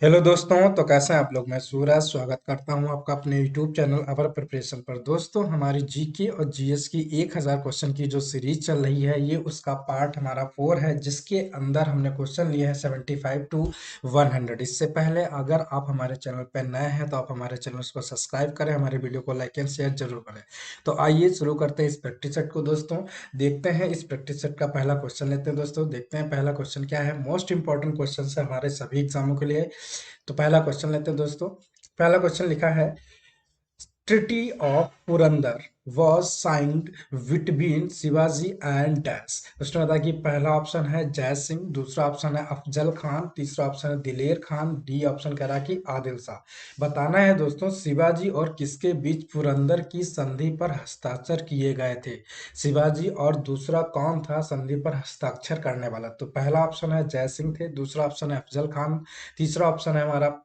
Hello दोस्तों, तो कैसे हैं आप लोग। मैं सूरज स्वागत करता हूं आपका अपने यूट्यूब चैनल अवर प्रिपरेशन पर। दोस्तों, हमारी जीके और जीएस की 1000 क्वेश्चन की जो सीरीज चल रही है, ये उसका पार्ट हमारा 4 है, जिसके अंदर हमने क्वेश्चन लिए हैं 75 टू 100। इससे पहले अगर आप हमारे चैनल पर नए हैं तो आप हमारे चैनल को सब्सक्राइब करें, हमारे वीडियो को लाइक एंड शेयर जरूर करें। तो आइए शुरू करते हैं इस प्रैक्टिस सेट को। दोस्तों, देखते हैं इस प्रैक्टिस सेट का पहला क्वेश्चन लेते हैं। दोस्तों, देखते हैं पहला क्वेश्चन क्या है। मोस्ट इंपॉर्टेंट क्वेश्चन है हमारे सभी एग्जामों के लिए। तो पहला क्वेश्चन लेते हैं दोस्तों। पहला क्वेश्चन लिखा है, treaty of Purandar was signed between Shivaji and dash. उसने बताया कि पहला ऑप्शन है जय सिंह, दूसरा ऑप्शन है अफजल खान, तीसरा ऑप्शन है दिलेर खान, डी ऑप्शन कह रहा है कि आदिल शाह। बताना है दोस्तों, शिवाजी और किसके बीच पुरंदर की संधि पर हस्ताक्षर किए गए थे। शिवाजी और दूसरा कौन था संधि पर हस्ताक्षर करने वाला। तो पहला ऑप्शन है जय सिंह थे, दूसरा ऑप्शन है अफजल खान, तीसरा ऑप्शन है हमारा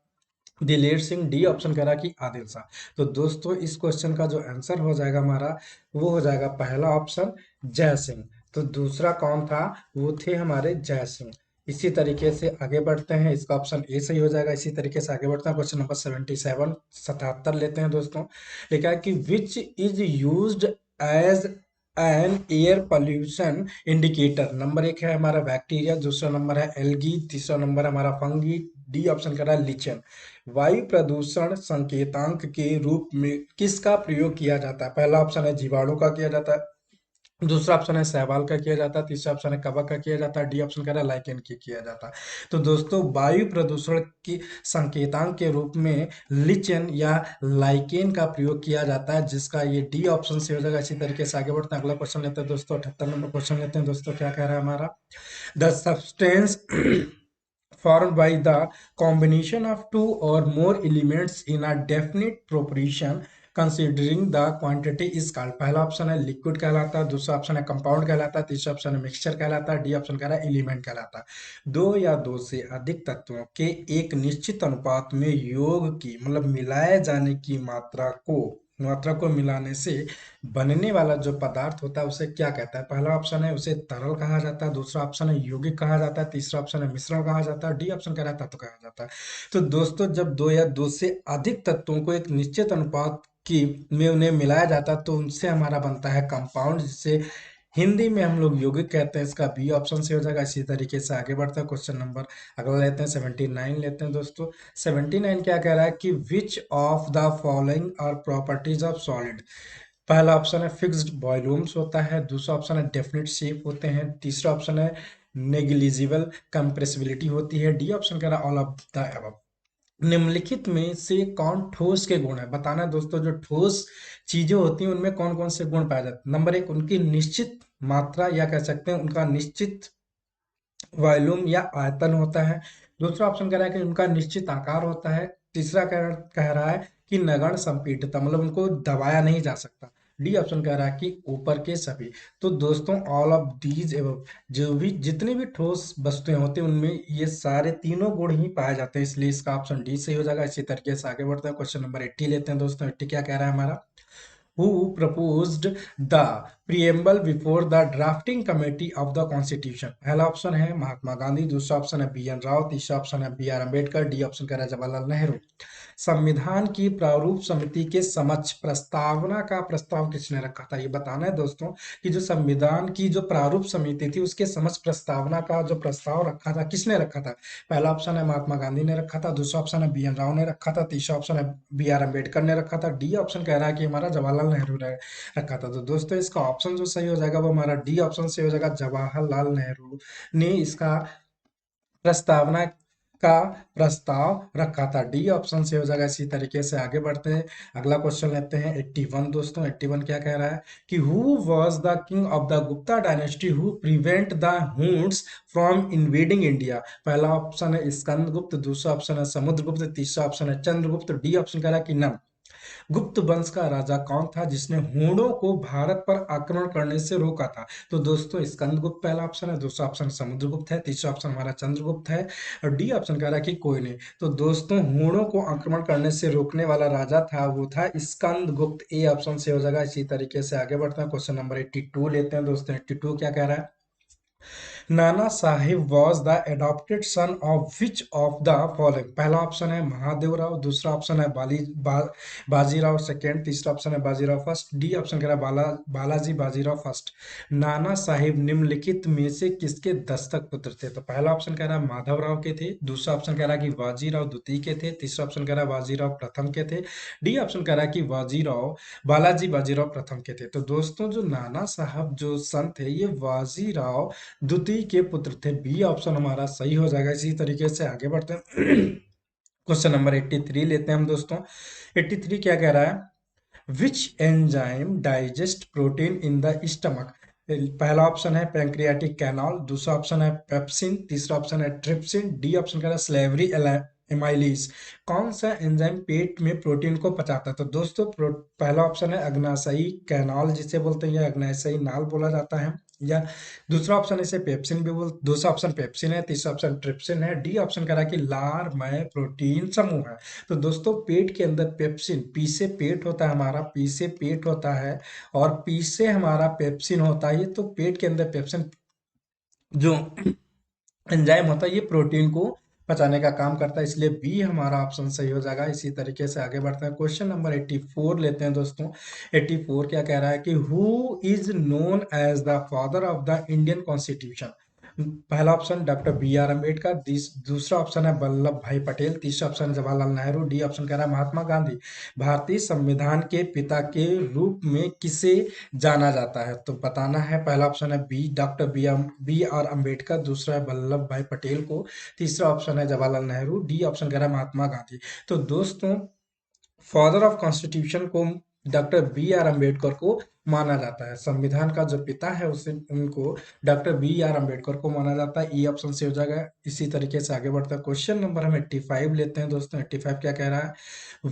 दिलेर सिंह, डी ऑप्शन कह रहा कि आदिल शाह। तो दोस्तों, इस क्वेश्चन का जो आंसर हो जाएगा हमारा, वो हो जाएगा पहला ऑप्शन जय सिंह। तो दूसरा कौन था, वो थे हमारे जय सिंह। इसी तरीके से आगे बढ़ते हैं, इसका ऑप्शन ए सही हो जाएगा। इसी तरीके से आगे बढ़ते हैं, क्वेश्चन नंबर 77 77 लेते हैं दोस्तों। लिखा है कि which is used as an air pollution indicator. Number एक है हमारा बैक्टीरिया, दूसरा नंबर है एल्गी, तीसरा नंबर है हमारा फंगी, डी ऑप्शन कर रहा है लीचेन। वायु प्रदूषण संकेतांक के रूप में किसका प्रयोग किया जाता है। पहला ऑप्शन है जीवाणु का किया जाता है, दूसरा ऑप्शन है शैवाल का किया जाता है, तीसरा ऑप्शन है कवक का किया जाता है, डी ऑप्शन कह रहा है लाइकेन की किया जाता है। तो दोस्तों, वायु प्रदूषण की संकेतांक के रूप में लिचेन या लाइकेन का प्रयोग किया जाता है, जिसका ये डी ऑप्शन से हो जाएगा। इसी तरीके से आगे बढ़ते हैं, अगला क्वेश्चन लेते हैं दोस्तों। 78 नंबर क्वेश्चन लेते हैं दोस्तों। क्या कह रहा है हमारा, the substance formed by the combination of two or more elements in a definite proportion considering the quantity is called। पहला ऑप्शन है लिक्विड कहलाता है, दूसरा ऑप्शन है कंपाउंड कहलाता है, तीसरा ऑप्शन है मिक्सचर कहलाता है, डी ऑप्शन कह रहा है एलिमेंट कहलाता है। दो या दो से अधिक तत्वों के एक निश्चित अनुपात में योग की मतलब मिलाए जाने की मात्रा को मिलाने से बनने वाला जो पदार्थ होता है उसे क्या कहता है। पहला ऑप्शन है उसे तरल कहा जाता है, दूसरा ऑप्शन है यौगिक कहा जाता है, तीसरा ऑप्शन है मिश्रण कहा जाता है, डी ऑप्शन कह रहा है तत्व कहा जाता है। तो दोस्तों, जब दो या दो से अधिक तत्वों को एक निश्चित अनुपात की में उन्हें मिलाया जाता है तो उनसे हमारा बनता है कंपाउंड, जिसे हिंदी में हम लोग यौगिक कहते हैं। इसका बी ऑप्शन से हो जाएगा। इसी तरीके से आगे बढ़ता है, क्वेश्चन नंबर अगला लेते हैं 79 लेते हैं दोस्तों। 79 क्या कह रहा है कि which of the following are properties of solid. पहला ऑप्शन है फिक्स्ड वॉल्यूम्स होता है, दूसरा ऑप्शन है डेफिनेट शेप होते हैं, तीसरा ऑप्शन है नेग्लिजिबल कंप्रेसिबिलिटी होती है, डी ऑप्शन कह रहा है ऑल ऑफ द अबव। निम्नलिखित में से कौन ठोस के गुण है। बताना है दोस्तों, जो ठोस चीजें होती हैं उनमें कौन कौन से गुण पाए जाते हैं। नंबर एक, उनकी निश्चित मात्रा या कह सकते हैं उनका निश्चित वॉल्यूम या आयतन होता है। दूसरा ऑप्शन कह रहा है कि उनका निश्चित आकार होता है। तीसरा कह रहा है कि नगण्य संपीडितता मतलब उनको दबाया नहीं जा सकता। डी ऑप्शन कह रहा है कि ऊपर के सभी। तो दोस्तों, ऑल ऑफ दीज एवं जो भी जितनी भी ठोस वस्तुएं होती हैं उनमें ये सारे तीनों गुण ही पाए जाते हैं, इसलिए इसका ऑप्शन डी सही हो जाएगा। इसी तरीके से आगे बढ़ते हैं, क्वेश्चन नंबर 80 लेते हैं दोस्तों। 80 क्या कह रहा है हमारा, who proposed the preamble before the drafting committee of the constitution। पहला ऑप्शन है महात्मा गांधी, दूसरा ऑप्शन है बी एन राव, तीसरा ऑप्शन है B R Ambedkar, D option कह रहा है जवाहरलाल नेहरू। संविधान की प्रारूप समिति के समक्ष प्रस्तावना का प्रस्ताव किसने रखा था। ये बताना है दोस्तों कि जो संविधान की जो प्रारूप समिति थी उसके समक्ष प्रस्तावना का जो प्रस्ताव रखा था किसने रखा था। पहला ऑप्शन है महात्मा गांधी ने रखा था, दूसरा ऑप्शन है बी एन राव ने रखा था, तीसरा ऑप्शन है बी आर अम्बेडकर ने रखा था, डी ऑप्शन कह रहा है कि हमारा जवाहरलाल नेहरू ने रखा था। तो दोस्तों, इसका ऑप्शन जो सही हो जाएगा वो हमारा डी ऑप्शन से हो जाएगा, जवाहरलाल नेहरू ने इसका प्रस्तावना का प्रस्ताव रखा था। डी ऑप्शन से हो जाएगा। इसी तरीके से आगे बढ़ते हैं, अगला क्वेश्चन लेते हैं 81 दोस्तों। 81 क्या कह रहा है कि who was the king of the Gupta dynasty who prevent the Hund's from invading India. पहला ऑप्शन है स्कंदगुप्त, दूसरा ऑप्शन है समुद्रगुप्त, तीसरा ऑप्शन है चंद्रगुप्त, डी ऑप्शन कह रहा है कि नम। गुप्त वंश का राजा कौन था जिसने हूणों को भारत पर आक्रमण करने से रोका था। तो दोस्तों, स्कंदगुप्त पहला ऑप्शन है, दूसरा ऑप्शन समुद्रगुप्त है, तीसरा ऑप्शन हमारा चंद्रगुप्त है, और डी ऑप्शन कह रहा है कि कोई नहीं। तो दोस्तों, हूणों को आक्रमण करने से रोकने वाला राजा था वो था स्कंदगुप्त, ए ऑप्शन से हो जाएगा। इसी तरीके से आगे बढ़ते हैं, क्वेश्चन नंबर 82 लेते हैं दोस्तों। 82 क्या कह रहा है, Nana Sahib was the adopted son of which of the following. पहला ऑप्शन है महादेव राव, दूसरा ऑप्शन है बाजीराव सेकेंड, तीसरा ऑप्शन है बाजीराव फर्स्ट, डी ऑप्शन कह रहा है बालाजी बाजीराव फर्स्ट। नाना साहिब निम्नलिखित में से किसके दस्तक पुत्र थे? तो पहला ऑप्शन कह रहा है माधव राव के थे, दूसरा ऑप्शन कह रहा है कि बाजीराव द्वितीय के थे, तीसरा ऑप्शन कह रहा है बाजीराव प्रथम के थे, डी ऑप्शन कह रहा है कि बालाजी बाजीराव प्रथम के थे। तो दोस्तों जो नाना साहब जो सन थे ये बाजीराव द्वितीय के पुत्र थे। बी ऑप्शन हमारा सही हो जाएगा। इसी तरीके से आगे बढ़ते हैं। क्वेश्चन नंबर 83 लेते हैं हम दोस्तों। 83 क्या कह रहा है? Which enzyme digest protein in the stomach? पहला ऑप्शन है पैंक्रियाटिक कैनाल, दूसरा ऑप्शन है पेप्सिन, तीसरा ऑप्शन है ट्रिप्सिन, डी ऑप्शन कह रहा है स्लेवरी एमाइलीज। कौन सा एंजाइम पेट में प्रोटीन को पचाता है? तो दोस्तों पहला ऑप्शन है अग्नाशयी कैनाल जिसे बोलते हैं, या अग्नाशयी नाल बोला जाता है, या दूसरा ऑप्शन इसे पेप्सिन भी बोल दूसरा ऑप्शन पेप्सिन है, तीसरा ऑप्शन ट्रिप्सिन है, डी ऑप्शन कह रहा है कि लारमय प्रोटीन समूह है। तो दोस्तों पेट के अंदर पेप्सिन, पी से पेट होता है हमारा, पी से पेट होता है और पी से हमारा पेप्सिन होता है। ये तो पेट के अंदर पेप्सिन जो एंजाइम होता है ये प्रोटीन को पचाने का काम करता है, इसलिए बी हमारा ऑप्शन सही हो जाएगा। इसी तरीके से आगे बढ़ते हैं। क्वेश्चन नंबर 84 लेते हैं दोस्तों। 84 क्या कह रहा है कि who is known as the father of the Indian constitution? पहला option doctor B R Ambedkar, दूसरा ऑप्शन है वल्लभ भाई पटेल, तीसरा option Jawaharlal Nehru, D option कह रहा है महात्मा गांधी। भारतीय संविधान के पिता के रूप में किसे जाना जाता है? तो बताना है। पहला ऑप्शन है B doctor B R Ambedkar, दूसरा है वल्लभ भाई पटेल को, तीसरा ऑप्शन है जवाहरलाल नेहरू, डी ऑप्शन कह रहा है महात्मा गांधी। तो दोस्तों फादर ऑफ कॉन्स्टिट्यूशन को डॉक्टर बी आर अम्बेडकर को माना जाता है, संविधान का जो पिता है उसे उनको डॉक्टर बी आर अम्बेडकर को माना जाता है। ई ऑप्शन से हो जाएगा। इसी तरीके से आगे बढ़ता है। क्वेश्चन नंबर हम 85 लेते हैं दोस्तों। 85 क्या कह रहा है?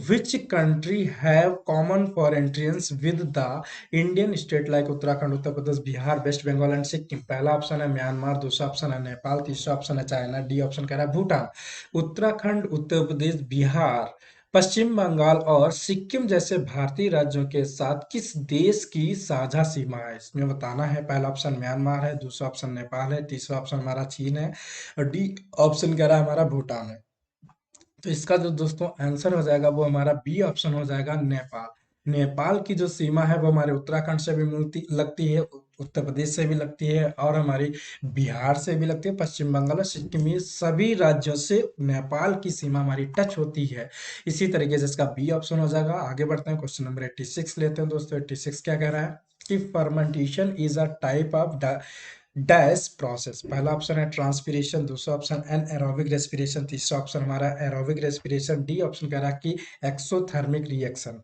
Which country have common frontiers with the Indian state like Uttarakhand, Uttar Pradesh, Bihar, West Bengal and Sikkim? पहला ऑप्शन है म्यांमार, दूसरा ऑप्शन है नेपाल, तीसरा ऑप्शन है चाइना, डी ऑप्शन कह रहा है भूटान। उत्तराखंड, उत्तर प्रदेश, बिहार, पश्चिम बंगाल और सिक्किम जैसे भारतीय राज्यों के साथ किस देश की साझा सीमा है? इसमें बताना है। पहला ऑप्शन म्यांमार है, दूसरा ऑप्शन नेपाल है, तीसरा ऑप्शन हमारा चीन है और डी ऑप्शन कह रहा है हमारा भूटान है। तो इसका जो दोस्तों आंसर हो जाएगा वो हमारा बी ऑप्शन हो जाएगा, नेपाल। नेपाल की जो सीमा है वो हमारे उत्तराखंड से भी मिलती लगती है, उत्तर प्रदेश से भी लगती है और हमारी बिहार से भी लगती है, पश्चिम बंगाल और सिक्किम, ये सभी राज्यों से नेपाल की सीमा हमारी टच होती है। इसी तरीके से इसका बी ऑप्शन हो जाएगा। आगे बढ़ते हैं। क्वेश्चन नंबर 86 लेते हैं दोस्तों। 86 क्या कह रहा है कि fermentation is a type of dash process? पहला ऑप्शन है ट्रांसपीरेशन, दूसरा ऑप्शन एनएरोबिक रेस्पिरेशन, तीसरा ऑप्शन हमारा एरोबिक रेस्पिरेशन, डी ऑप्शन कह रहा है कि एक्सोथर्मिक रिएक्शन।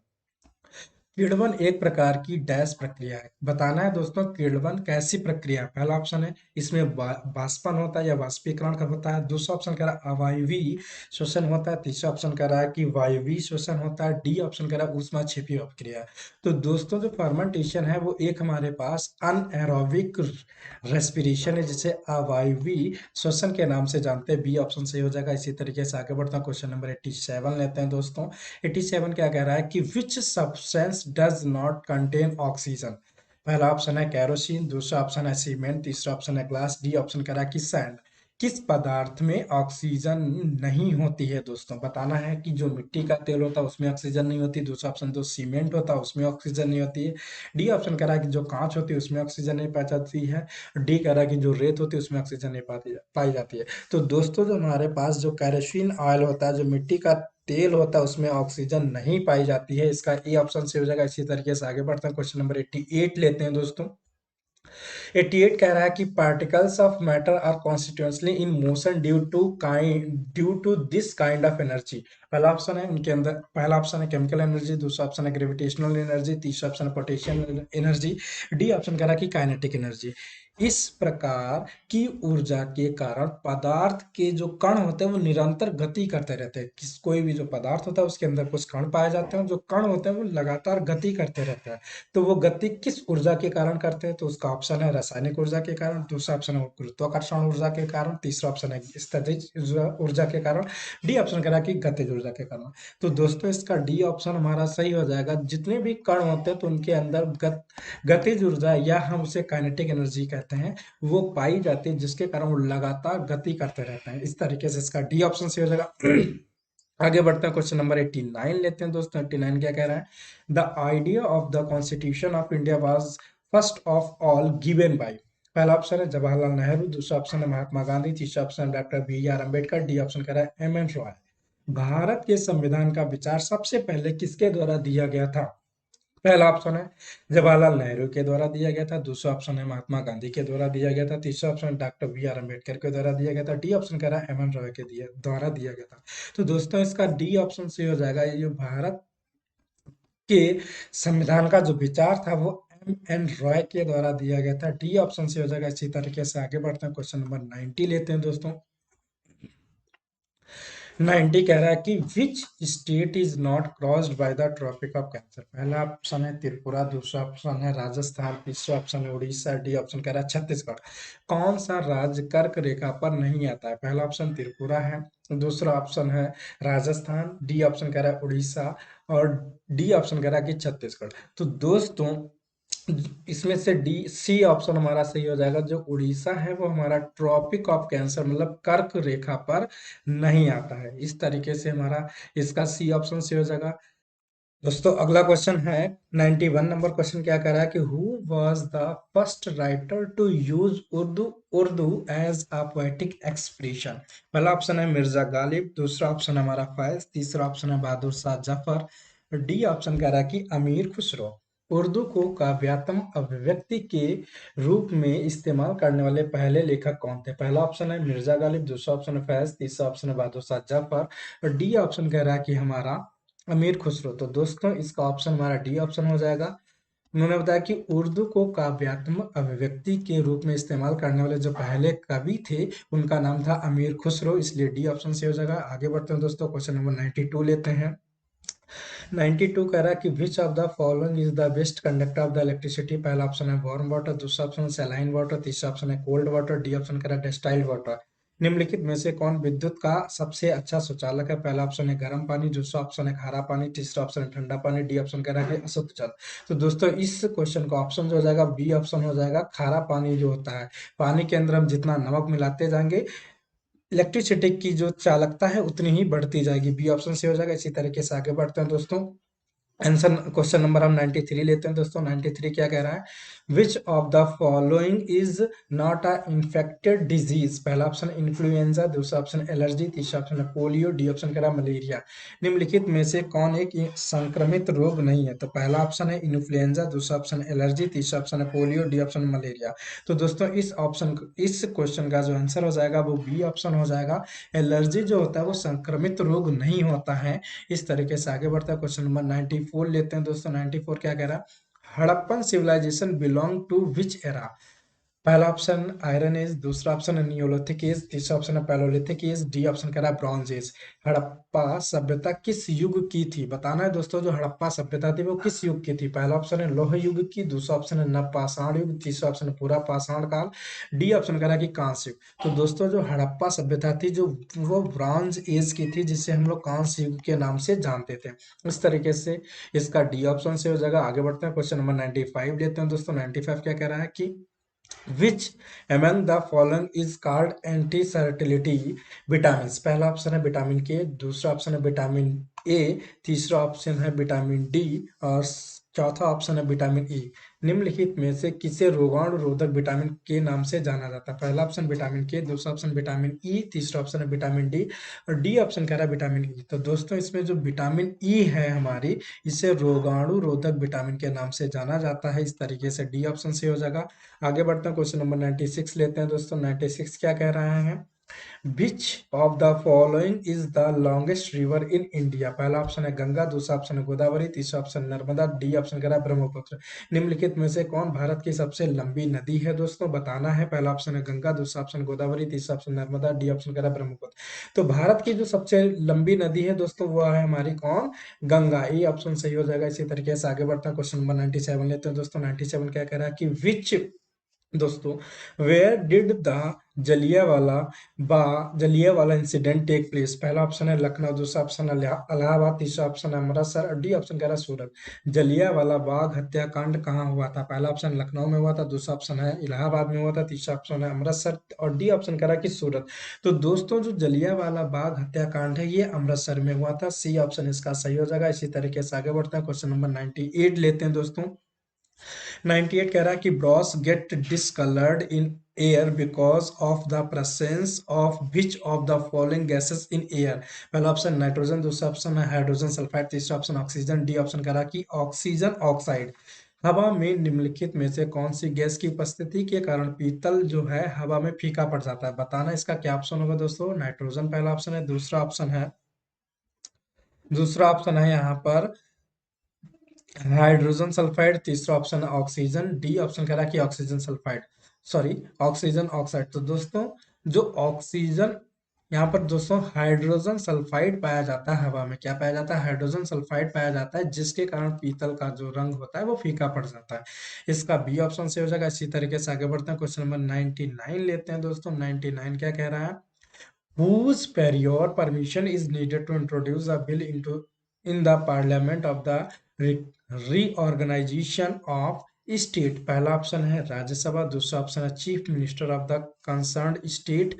किण्वन एक प्रकार की डैश प्रक्रिया है। बताना है दोस्तों किण्वन कैसी प्रक्रिया है। पहला ऑप्शन है इसमें वाष्पन होता है या वाष्पीकरण का होता है, दूसरा ऑप्शन कह रहा है अवायवीय श्वसन होता है, तीसरा ऑप्शन कह रहा है कि वायवीय श्वसन होता है, डी ऑप्शन कह रहा है ऊष्मा क्षेपी प्रक्रिया है। तो दोस्तों जो फर्मेंटेशन है वो एक हमारे पास अनएरोबिक रेस्पिरेशन है जिसे अवायवीय श्वसन के नाम से जानते हैं। बी ऑप्शन सही हो जाएगा। इसी तरीके से आगे बढ़ता हूँ। क्वेश्चन नंबर 87 लेते हैं दोस्तों। 87 क्या कह रहा है कि which substance does not contain oxygen? पहला ऑप्शन है कैरोसिन, दूसरा ऑप्शन है सीमेंट, तीसरा ऑप्शन है ग्लास, डी ऑप्शन कह रहा है कि सैंड। किस पदार्थ में ऑक्सीजन नहीं होती है? दोस्तों बताना है कि जो मिट्टी का तेल होता है उसमें ऑक्सीजन नहीं होती, दूसरा ऑप्शन जो सीमेंट होता है उसमें ऑक्सीजन नहीं होती है, डी ऑप्शन कह रहा है कि जो कांच होती है उसमें ऑक्सीजन नहीं पाई जाती है, डी कह रहा है कि जो रेत होती है उसमें ऑक्सीजन नहीं पाई जाती है। तो दोस्तों जो हमारे पास जो कैरोसिन ऑयल होता है, जो मिट्टी का तेल होता है उसमें ऑक्सीजन नहीं पाई जाती है। इसका ए ऑप्शन से हो जाएगा। इसी तरीके से आगे बढ़ते हैं। क्वेश्चन नंबर 88 लेते हैं दोस्तों। 88 कह रहा है कि particles of matter are constituently in motion due to this kind of energy. पहला ऑप्शन है उनके अंदर, पहला ऑप्शन है केमिकल एनर्जी, दूसरा ऑप्शन है ग्रेविटेशनल एनर्जी, तीसरा ऑप्शन है पोटेंशियल एनर्जी, डी ऑप्शन कह रहा है कि काइनेटिक एनर्जी। इस प्रकार की ऊर्जा के कारण पदार्थ के जो कण होते हैं वो निरंतर गति करते रहते हैं। कोई भी जो पदार्थ होता है उसके अंदर कुछ कण पाए जाते हैं, जो कण होते हैं वो लगातार गति करते रहते हैं। तो वो गति किस ऊर्जा के कारण करते हैं? तो उसका ऑप्शन है रासायनिक ऊर्जा के कारण, दूसरा ऑप्शन है गुरुत्वाकर्षण ऊर्जा के कारण, तीसरा ऑप्शन है स्थितिज ऊर्जा के कारण, डी ऑप्शन कह रहा है कि गतिज ऊर्जा के कारण। तो दोस्तों इसका डी ऑप्शन हमारा सही हो जाएगा। जितने भी कण होते हैं तो उनके अंदर गतिज ऊर्जा या हम उसे काइनेटिक एनर्जी कहते रहते हैं वो पाई जाती है, जिसके कारण वो लगातार गति करते रहते हैं। इस तरीके से इसका डी ऑप्शन से हो जाएगा। आगे बढ़ते हैं, क्वेश्चन नंबर 89 लेते हैं दोस्तों। 89 क्या कह रहा है? The idea of the constitution of India was first of all given by. पहला ऑप्शन है जवाहरलाल नेहरू, दूसरा ऑप्शन है महात्मा गांधी, तीसरा ऑप्शन है doctor B R Ambedkar, D option कह रहा है एम एन रॉय। भारत के संविधान का विचार सबसे पहले किसके द्वारा दिया गया था? पहला ऑप्शन है जवाहरलाल नेहरू के द्वारा दिया गया था, दूसरा ऑप्शन है महात्मा गांधी के द्वारा दिया गया था, तीसरा option doctor B R Ambedkar के द्वारा दिया गया था, डी ऑप्शन कह रहा है एम एन रॉय के द्वारा दिया गया था। तो दोस्तों इसका डी ऑप्शन से हो जाएगा, ये जो भारत के संविधान का जो विचार था वो एम एन रॉय के द्वारा दिया गया था। डी ऑप्शन से हो जाएगा। इसी तरीके से आगे बढ़ते हैं, क्वेश्चन नंबर 90 लेते हैं दोस्तों। 90 कह रहा है कि which state is not crossed by the tropic of cancer. पहला ऑप्शन है त्रिपुरा, दूसरा ऑप्शन है राजस्थान, तीसरा ऑप्शन है उड़ीसा, डी ऑप्शन कह रहा है छत्तीसगढ़। कौन सा राज्य कर्क रेखा पर नहीं आता है? पहला ऑप्शन त्रिपुरा है, दूसरा ऑप्शन है राजस्थान, डी ऑप्शन कह रहा है उड़ीसा, और डी ऑप्शन कह रहा है कि छत्तीसगढ़। तो दोस्तों इसमें से डी सी ऑप्शन हमारा सही हो जाएगा। जो उड़ीसा है वो हमारा ट्रॉपिक ऑफ कैंसर मतलब कर्क रेखा पर नहीं आता है। इस तरीके से हमारा इसका सी ऑप्शन से हो जाएगा। दोस्तों अगला क्वेश्चन है 91 नंबर क्वेश्चन। क्या कह रहा है कि who was the first writer to use Urdu Urdu as a poetic expression. पहला ऑप्शन है मिर्जा गालिब, दूसरा ऑप्शन है हमारा फैज, तीसरा ऑप्शन है बहादुर शाह जफर, डी ऑप्शन कह रहा है कि अमीर खुसरो। उर्दू को काव्यात्मक अभिव्यक्ति के रूप में इस्तेमाल करने वाले पहले लेखक कौन थे? पहला ऑप्शन है मिर्जा गालिब, दूसरा ऑप्शन है फैज, तीसरा ऑप्शन है बहादुर शाह जफर, और डी ऑप्शन कह रहा है कि हमारा अमीर खुसरो। तो दोस्तों इसका ऑप्शन हमारा डी ऑप्शन हो जाएगा। उन्होंने बताया कि उर्दू को काव्यात्मक अभिव्यक्ति के रूप में इस्तेमाल करने वाले जो पहले कवि थे उनका नाम था अमीर खुसरो, इसलिए डी ऑप्शन से हो जाएगा। आगे बढ़ते हैं दोस्तों, क्वेश्चन नंबर 92 लेते हैं। 92 कह रहा है कि which of the following is the best conductor of the electricity. पहला ऑप्शन है वार्म वाटर, दूसरा ऑप्शन है सैलाइन वाटर, तीसरा ऑप्शन है कोल्ड वाटर, डी ऑप्शन कह रहा है डिस्टाइल्ड वाटर। निम्नलिखित में से कौन विद्युत का सबसे अच्छा सुचालक है? पहला ऑप्शन है गर्म पानी, दूसरा ऑप्शन है खारा पानी, तीसरा ऑप्शन है ठंडा पानी, डी ऑप्शन कह रहा है कि अशुद्ध जल। तो दोस्तों इस क्वेश्चन का ऑप्शन जो हो जाएगा बी ऑप्शन हो जाएगा। खारा पानी जो होता है, पानी के अंदर हम जितना नमक मिलाते जाएंगे इलेक्ट्रिसिटी की जो चालकता है उतनी ही बढ़ती जाएगी। बी ऑप्शन से हो जाएगा। इसी तरीके से आगे बढ़ते हैं दोस्तों। आंसर क्वेश्चन नंबर हम 93 लेते हैं दोस्तों। 93 क्या कह रहा है? विच of the following is not a infected disease. पहला ऑप्शन इन्फ्लुएंजा, दूसरा ऑप्शन एलर्जी, तीसरा ऑप्शन है पोलियो, डी ऑप्शन कह रहा है मलेरिया। निम्नलिखित में से कौन एक संक्रमित रोग नहीं है? तो पहला ऑप्शन है इन्फ्लुएंजा, दूसरा ऑप्शन एलर्जी, तीसरा ऑप्शन है पोलियो, डी ऑप्शन मलेरिया। तो दोस्तों इस क्वेश्चन का जो आंसर हो जाएगा वो बी ऑप्शन हो जाएगा। एलर्जी जो होता है वो संक्रमित रोग नहीं होता है। इस तरीके से आगे बढ़ता है। क्वेश्चन नंबर 94 लेते हैं दोस्तों। 94 क्या कह रहा है? Harappan civilisation belong to which era. पहला ऑप्शन आयरन एज, दूसरा ऑप्शन है नियोलिथिक एज, तीसरा ऑप्शन है पैलोलिथिक एज, डी ऑप्शन कह रहा है ब्रॉन्ज एज। हड़प्पा सभ्यता किस युग की थी? बताना है दोस्तों जो हड़प्पा सभ्यता थी वो किस युग की थी। पहला ऑप्शन है लौह युग की, दूसरा ऑप्शन है नवपाषाण युग, तीसरा ऑप्शन है पूरा पाषाण काल, डी ऑप्शन कह रहा है कि कांस्य युग। तो दोस्तों जो हड़प्पा सभ्यता थी जो वो ब्रॉन्ज एज की थी, जिसे हम लोग कांस्य युग के नाम से जानते थे। इस तरीके से इसका डी ऑप्शन से हो जाएगा। आगे बढ़ते हैं, क्वेश्चन नंबर 95 लेते हैं दोस्तों। 95 क्या कह रहा है कि Which among the following is called anti-fertility vitamins? पहला ऑप्शन है विटामिन के, दूसरा ऑप्शन है विटामिन ए, तीसरा ऑप्शन है विटामिन डी, और चौथा ऑप्शन है विटामिन ई। निम्नलिखित में से किसे रोगाणु रोधक विटामिन के नाम से जाना जाता है? पहला ऑप्शन विटामिन के, दूसरा ऑप्शन विटामिन ई, तीसरा ऑप्शन है विटामिन डी, और डी ऑप्शन कह रहा है विटामिन ई। तो दोस्तों इसमें जो विटामिन ई है हमारी, इसे रोगाणु रोधक विटामिन के नाम से जाना जाता है। इस तरीके से डी ऑप्शन से हो जाएगा। आगे बढ़ते हैं, क्वेश्चन नंबर 96 लेते हैं दोस्तों। 96 क्या कह रहा है? विच of the following is the longest river in India. पहला ऑप्शन है गंगा, दूसरा ऑप्शन है गोदावरी, तीसरा ऑप्शन नर्मदा, डी ऑप्शन कह रहा है ब्रह्मपुत्र। निम्नलिखित में से कौन भारत की सबसे लंबी नदी है? दोस्तों बताना है। पहला ऑप्शन है गंगा, दूसरा ऑप्शन गोदावरी, तीसरा ऑप्शन नर्मदा, डी ऑप्शन कह रहा है ब्रह्मपुत्र। तो भारत की जो सबसे लंबी नदी है दोस्तों वो है हमारी कौन? गंगा। ये ऑप्शन सही हो जाएगा। इसी तरीके से आगे बढ़ता है, क्वेश्चन नंबर 97 लेते हैं दोस्तों। 97 क्या कह रहा है कि विच दोस्तों where did the Jallianwala Bagh Jallianwala incident take place? पहला ऑप्शन है लखनऊ, दूसरा ऑप्शन है इलाहाबाद, तीसरा ऑप्शन है अमृतसर और डी ऑप्शन कह रहा है सूरत। जलियांवाला बाग हत्याकांड कहाँ हुआ था? पहला ऑप्शन लखनऊ में हुआ था, दूसरा ऑप्शन है इलाहाबाद में हुआ था, तीसरा ऑप्शन है अमृतसर और डी ऑप्शन कह रहा है कि सूरत। तो दोस्तों जो जलियांवाला बाग हत्याकांड है ये अमृतसर में हुआ था, सी ऑप्शन इसका सही हो जाएगा। इसी तरीके से आगे बढ़ते हैं, क्वेश्चन नंबर 98 लेते हैं दोस्तों। 98 कह रहा है कि brass get discoloured in air because of the presence of which of the following gases in air? पहला ऑप्शन नाइट्रोजन, दूसरा ऑप्शन है हाइड्रोजन सल्फाइड, तीसरा ऑप्शन ऑक्सीजन, डी ऑप्शन कह रहा है कि ऑक्सीजन ऑक्साइड। हवा में निम्नलिखित में से कौन सी गैस की उपस्थिति के कारण पीतल जो है हवा में फीका पड़ जाता है? बताना इसका क्या ऑप्शन होगा दोस्तों। नाइट्रोजन पहला ऑप्शन है, दूसरा ऑप्शन है यहाँ पर हाइड्रोजन सल्फाइड, तीसरा ऑप्शन है ऑक्सीजन, डी ऑप्शन कह रहा है कि oxygen sulphide, sorry oxygen oxide. तो दोस्तों जो ऑक्सीजन यहाँ पर दोस्तों हाइड्रोजन सल्फाइड पाया जाता है हवा में, क्या पाया जाता है? हाइड्रोजन सल्फाइड पाया जाता है, जिसके कारण पीतल का जो रंग होता है वो फीका पड़ जाता है। इसका बी ऑप्शन से हो जाएगा। इसी तरीके से आगे बढ़ते हैं, क्वेश्चन नंबर 99 लेते हैं दोस्तों। 99 क्या कह रहा है? whose prior permission is needed to introduce a bill into in the parliament of the reorganization of state? पहला ऑप्शन है राज्यसभा, दूसरा ऑप्शन है chief minister of the concerned state,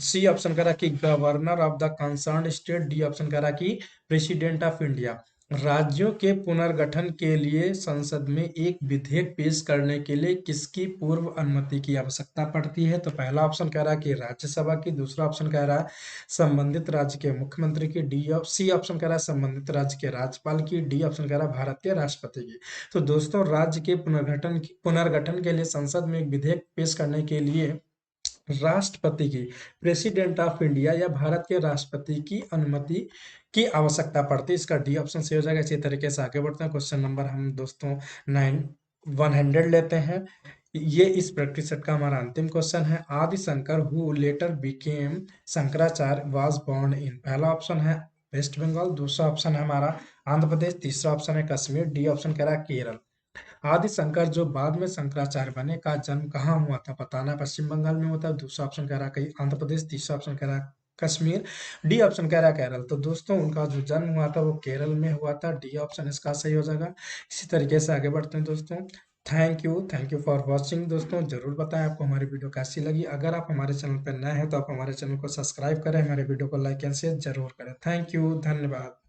C option कह रहा कि governor of the concerned state, D option कह रहा कि प्रेसिडेंट ऑफ इंडिया। राज्यों के पुनर्गठन के लिए संसद में एक विधेयक पेश करने के लिए किसकी पूर्व अनुमति की आवश्यकता पड़ती है? तो पहला ऑप्शन कह रहा है कि राज्यसभा की, दूसरा ऑप्शन कह रहा है संबंधित राज्य के मुख्यमंत्री की, सी ऑप्शन कह रहा है संबंधित राज्य के राज्यपाल की, डी ऑप्शन कह रहा है भारत के राष्ट्रपति की। तो दोस्तों राज्य के पुनर्गठन के लिए संसद में एक विधेयक पेश करने के लिए राष्ट्रपति की, प्रेसिडेंट ऑफ इंडिया या भारत के राष्ट्रपति की अनुमति की आवश्यकता पड़ती है। इसका डी ऑप्शन से हो जाएगा। इसी तरीके से आगे बढ़ते हैं, क्वेश्चन नंबर हम दोस्तों 100 लेते हैं। ये इस प्रैक्टिस सेट का हमारा अंतिम क्वेश्चन है। Adi Shankar who later became Shankaracharya was born in? पहला ऑप्शन है वेस्ट बंगाल, दूसरा ऑप्शन है हमारा आंध्र प्रदेश, तीसरा ऑप्शन है कश्मीर, डी ऑप्शन कह रहा है केरल। आदि शंकर जो बाद में शंकराचार्य बने का जन्म कहाँ हुआ था? बताना है। पश्चिम बंगाल में हुआ था, दूसरा ऑप्शन कह रहा है कहीं आंध्र प्रदेश, तीसरा ऑप्शन कह रहा है कश्मीर, डी ऑप्शन कह रहा है केरल। तो दोस्तों उनका जो जन्म हुआ था वो केरल में हुआ था, डी ऑप्शन इसका सही हो जाएगा। इसी तरीके से आगे बढ़ते हैं दोस्तों। Thank you for watching. दोस्तों जरूर बताएं आपको हमारी वीडियो कैसी लगी। अगर आप हमारे चैनल पर नए हैं तो आप हमारे चैनल को सब्सक्राइब करें, हमारे वीडियो को लाइक एंड शेयर जरूर करें। थैंक यू, धन्यवाद।